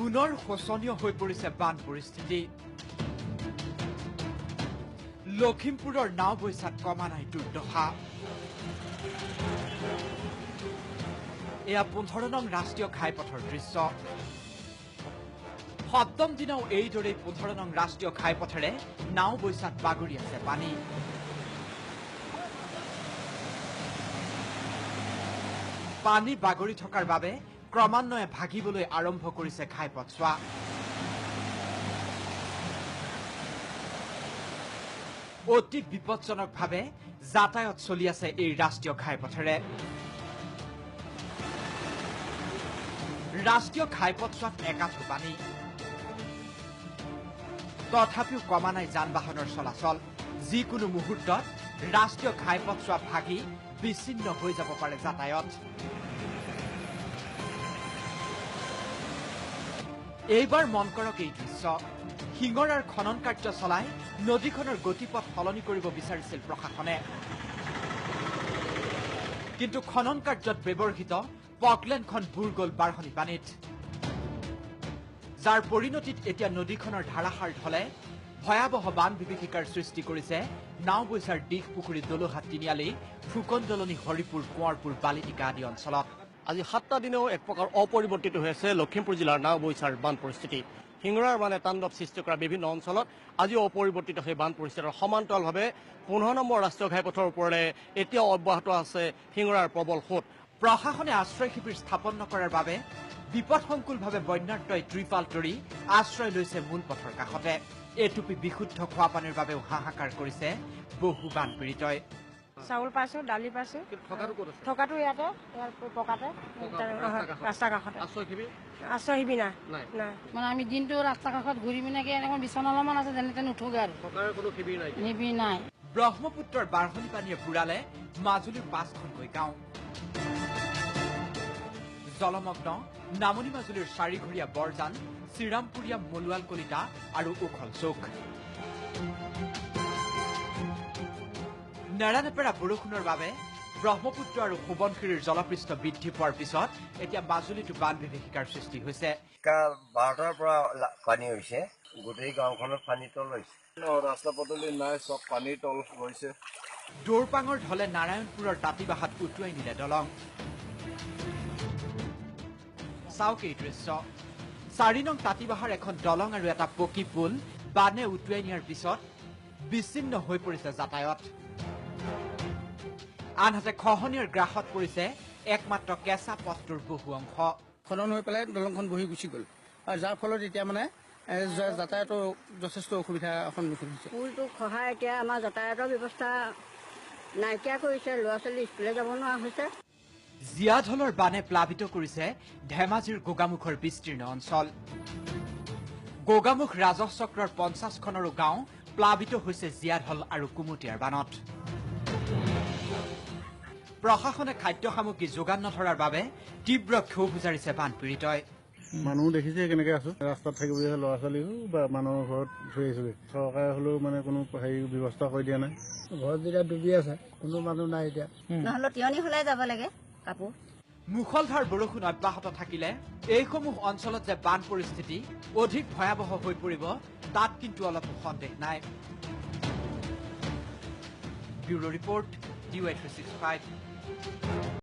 পুনৰ শোচনীয় হৈ পৰিছে বান পৰিস্থিতি লখিমপুৰৰ নাওবৈচাত কমা নাই দুৰ্দশা এয়া 15 নং ৰাষ্ট্ৰীয় ঘাইপথৰ দৃশ্য সপ্তম দিনাও এইদৰে 15 নং ৰাষ্ট্ৰীয় ঘাইপথেৰে নাওবৈচাত বাগৰি আছে পানী পানী বাগৰি থকাৰ বাবে ক্ৰমান্বয়ে ভাগিবলৈ আৰম্ভ কৰিছে ঘাইপথছোৱা অতি বিপদজনকভাৱে যাতায়াত চলি আছে এই ৰাষ্ট্ৰীয় ঘাইপথেৰে ৰাষ্ট্ৰীয় ঘাইপথছোৱাত একাঠু পানী তথাপিও কমা নাই যান বাহনৰ চলাচল যিকোনো মুহূৰ্তত ৰাষ্ট্ৰীয় ঘাইপথছোৱা ভাগি বিচ্ছিন্ন হৈ যাব পাৰে যাতায়াত এইবাৰ মন কৰক এই দৃশ্য শিঙৰাৰ খনন কাৰ্য চলাই নদীখনৰ গতিপথ সলনি কৰিব বিচাৰিছিল প্ৰশাসনে কিন্তু খনন কাৰ্যত ব্যৱহৃত পকলেনখন বুৰ গ'ল বাঢ়নি পানীত যাৰ পৰিণতিত এতিয়া নদীখনৰ ধাৰাসাৰ ঢলে ভয়াৱহ বান বিভীষিকাৰ সৃষ্টি কৰিছে নাওবৈচাৰ দিশ পুখুৰী দলোহা তিনিআলি ফুকনদলনি হৰিপুৰ কোঁৱৰপুৰ বালিটিকা আদি অঞ্চলত আজি 7টা দিনেও এক প্ৰকাৰ অপৰিৱৰ্তিত হৈ আছে লখিমপুৰ জিলাৰ নাওবৈচাৰ বান পৰিস্থিতি শিঙৰাৰ মানে তাণ্ডৱ সৃষ্টি কৰা বিভিন্ন অঞ্চলত আজিও অপৰিৱৰ্তিত হৈ বান পৰিস্থিতিৰ সমান্তৰালভাৱে 15 নম্বৰ ৰাষ্ট্ৰীয় ঘাইপথৰ ওপৰেৰে এতিয়াও অব্যাহত আছে শিঙৰাৰ প্ৰবল সোঁত প্ৰশাসনে আশ্ৰয় শিবিৰ স্থাপন নকৰাৰ বাবে বিপদসংকুলভাৱে বন্যাৰ্তই ত্ৰিপাল তৰি আশ্ৰয় লৈছে মূল পথৰ কাষতে এটুপি বিশুদ্ধ খোৱা পানীৰ বাবেও হাহাকাৰ কৰিছে বহু বানপীড়িতই চাউল পাইছো দালি পাইছো থকাটো ইয়াতে পকাতে ৰাস্তা কাষতে আশ্ৰয় শিবিৰ নাই মানে আমি দিনটো ৰাস্তা কাষত ঘূৰি পিনে এনেকুৱা বিচনা অলপমান আছে যেনে তেনে উঠোগে আৰু শিবিৰ নাই ব্ৰহ্মপুত্ৰৰ বাঢ়নি পানীয়ে বুৰালে মাজুলীৰ 5খনকৈ গাঁও জলমগ্ন নামনি মাজুলীৰ চাৰিঘৰীয়া বৰজান শ্ৰীৰামপুৰীয়া মলুৱাল কলিতা আৰু উখল চৌক নেৰানেপেৰা বৰষুণৰ বাবে ব্ৰহ্মপুত্ৰ আৰু সোৱণশিৰিৰ জলপৃষ্ঠ বৃদ্ধি পোৱাৰ পিছত এতিয়া মাজুলীতো বান বিভীষিকাৰ সৃষ্টি হৈছে 12টাৰ পৰা পানী হৈছে গোটেই গাঁওখনত পানী তল হৈছে ৰাস্তা পদূলি নাই চব পানী তল হৈছে দৌৰপাঙৰ ঢলে নাৰায়ণপুৰৰ তাঁতিবাহাত উটুৱাই নিলে দলং চাওক এই দৃশ্য 4 নং তাঁতিবাহাৰ এখন দলং আৰু এটা পকী পুল বানে উটুৱাই নিয়াৰ পিছত বিচ্ছিন্ন হৈ পৰিছে যাতায়াত আনহাতে খহনীয়াৰ গ্ৰাসত পৰিছে একমাত্ৰ কেঁচা পথটোৰ বহু অংশ খনন হৈ পেলাই দলংখন বহি গুচি গ'ল আৰু যাৰ ফলত এতিয়া মানে যাতায়াতৰ যথেষ্ট অসুবিধাৰ সন্মুখীন হৈছে পুলটো খহাই এতিয়া আমাৰ যাতায়াতৰ ব্যৱস্থা নাইকিয়া কৰিছে ল'ৰা ছোৱালী স্কুলে যাব নোৱাৰা হৈছে জীয়াঢলৰ বানে প্লাবিত কৰিছে ধেমাজিৰ গোগামুখৰ বিস্তীৰ্ণ অঞ্চল গোগামুখ ৰাজহ চক্ৰৰ 50খনৰো গাঁও প্লাবিত হৈছে জীয়াঢল আৰু কুমুটিয়াৰ বানত প্ৰশাসনে খাদ্য সামগ্ৰী যোগান নধৰাৰ বাবে তীব্ৰ ক্ষোভ উজাৰিছে বানপীড়িতই মানুহ দেখিছে কেনেকে আছো ৰাস্তাত থাকিবলগীয়া ল'ৰা ছোৱালী বা মানুহৰ ঘৰত থৈ আহিছো চৰকাৰে হলেও মানে কোনো ব্যৱস্থা কৰি দিয়া নাই ঘৰত যেতিয়া ডুবি আছে কোনো মানুহ নাই এতিয়া নহলে তিয়নি হলে যাব লাগে কাপোৰ মুখলধাৰ বৰষুণ অব্যাহত থাকিলে এইসমূহ অঞ্চলত যে বান পৰিস্থিতি অধিক ভয়াৱহ হৈ পৰিব তাত কিন্তু অলপ সন্দেহ নাই ব্যুৰো ৰিপৰ্ট DY365